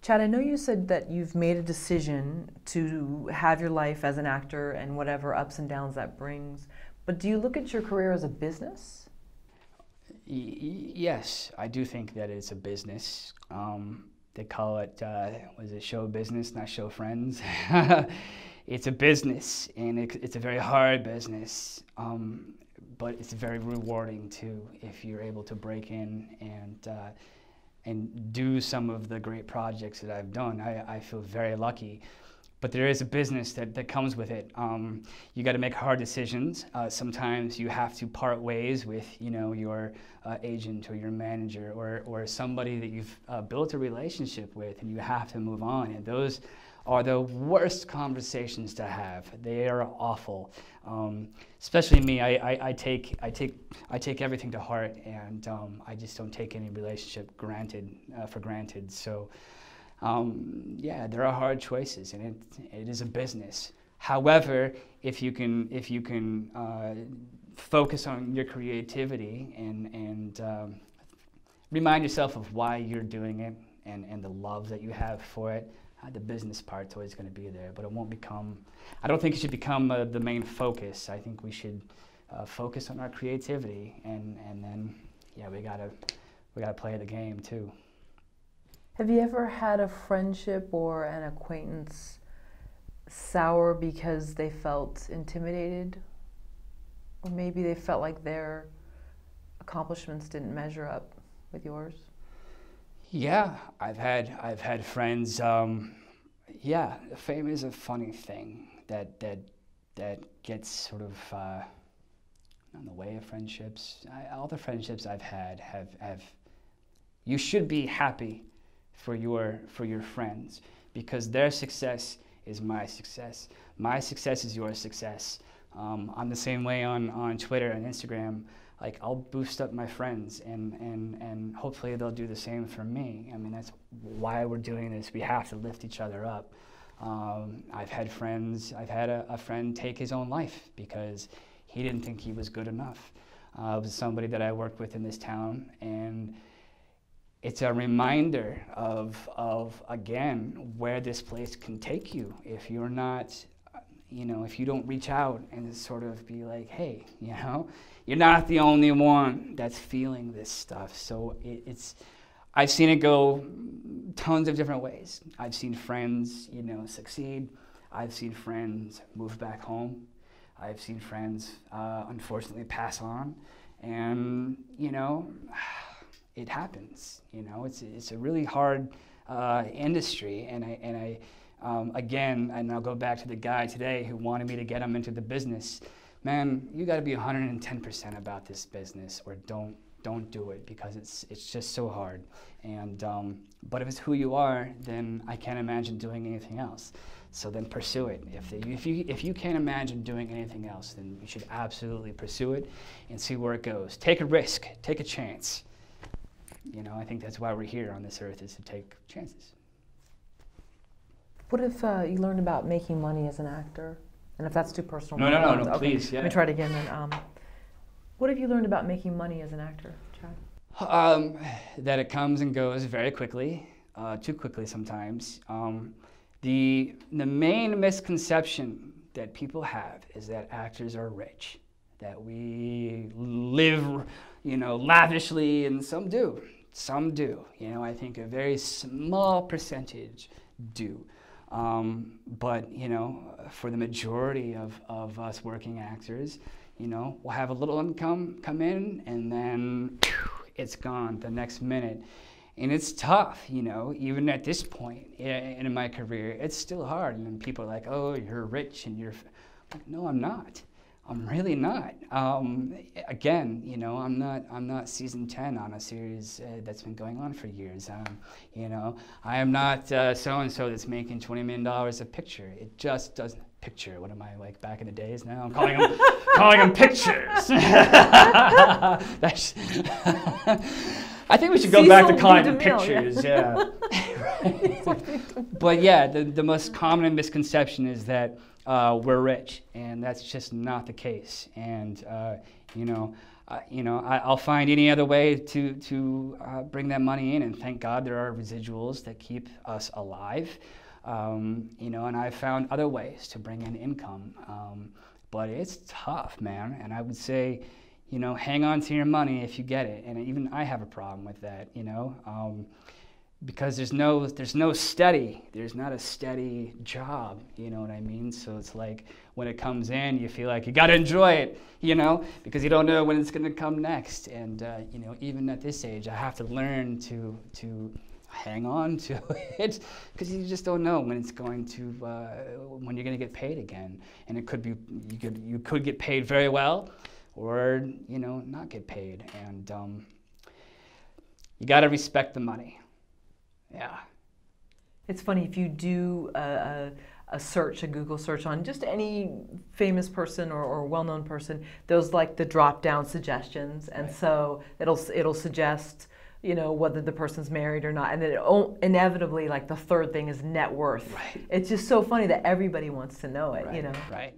Chad, I know you said that you've made a decision to have your life as an actor and whatever ups and downs that brings, but do you look at your career as a business? Yes, I do think that it's a business. They call it, was it show business, not show friends? It's a business, and it's a very hard business, but it's very rewarding too if you're able to break in and do some of the great projects that I've done. I feel very lucky. But there is a business that comes with it. You got to make hard decisions. Sometimes you have to part ways with, your agent or your manager or somebody that you've built a relationship with, and you have to move on. And those are the worst conversations to have. They are awful. Especially me. I take everything to heart, and I just don't take any relationship for granted. So. Yeah, there are hard choices, and it is a business. However, if you can focus on your creativity and remind yourself of why you're doing it and the love that you have for it, the business part's always going to be there. But it won't become. I don't think it should become the main focus. I think we should focus on our creativity, and then we gotta play the game too. Have you ever had a friendship or an acquaintance sour because they felt intimidated? Or maybe they felt like their accomplishments didn't measure up with yours? Yeah, I've had friends. Yeah, fame is a funny thing that gets sort of in the way of friendships. All the friendships I've had have. You should be happy for your friends, because their success is my success. My success is your success. I'm the same way on Twitter and Instagram. Like, I'll boost up my friends, and hopefully they'll do the same for me. I mean, that's why we're doing this. We have to lift each other up. I've had a friend take his own life because he didn't think he was good enough. It was somebody that I worked with in this town, and it's a reminder of again, where this place can take you if you're not, if you don't reach out and sort of be like, hey, you're not the only one that's feeling this stuff. So I've seen it go tons of different ways. I've seen friends, succeed. I've seen friends move back home. I've seen friends, unfortunately, pass on. And, it happens. It's a really hard industry, and I again, and I'll go back to the guy today who wanted me to get him into the business. Man, you got to be 110% about this business, or don't do it, because it's just so hard. And but if it's who you are, then I can't imagine doing anything else. So then pursue it. If you can't imagine doing anything else, then you should absolutely pursue it and see where it goes. Take a risk. Take a chance. I think that's why we're here on this earth, is to take chances. What if you learned about making money as an actor? And if that's too personal. No, okay. please. Yeah. Let me try it again then. What have you learned about making money as an actor, Chad? That it comes and goes very quickly, too quickly sometimes. The main misconception that people have is that actors are rich, that we live, lavishly, and some do. Some do. I think a very small percentage do. But, for the majority of us working actors, we'll have a little income come in, and then it's gone the next minute. And it's tough, even at this point in my career, it's still hard. And people are like, oh, you're rich, and you're like, no, I'm not. I'm really not. Again, I'm not season 10 on a series that's been going on for years. I am not so-and-so that's making $20 million a picture. It just doesn't. Picture. What am I, like back in the days now? I'm calling them pictures. I think we should go back to calling them pictures. Yeah. But yeah, the most common misconception is that we're rich, and that's just not the case. And I'll find any other way to bring that money in, and thank God there are residuals that keep us alive. And I've found other ways to bring in income, but it's tough, man. And I would say, hang on to your money if you get it. And even I have a problem with that, because there's not a steady job, you know what I mean? So it's like when it comes in, you feel like you got to enjoy it, because you don't know when it's going to come next. And even at this age, I have to learn to hang on to it, because you just don't know when it's going to when you're going to get paid again. And it could be you could get paid very well, or not get paid. And you got to respect the money. Yeah. It's funny, if you do a Google search on just any famous person or well-known person, those like the drop-down suggestions, and right. So it'll suggest whether the person's married or not, and then inevitably, like, the third thing is net worth. Right. It's just so funny that everybody wants to know it. Right. Right.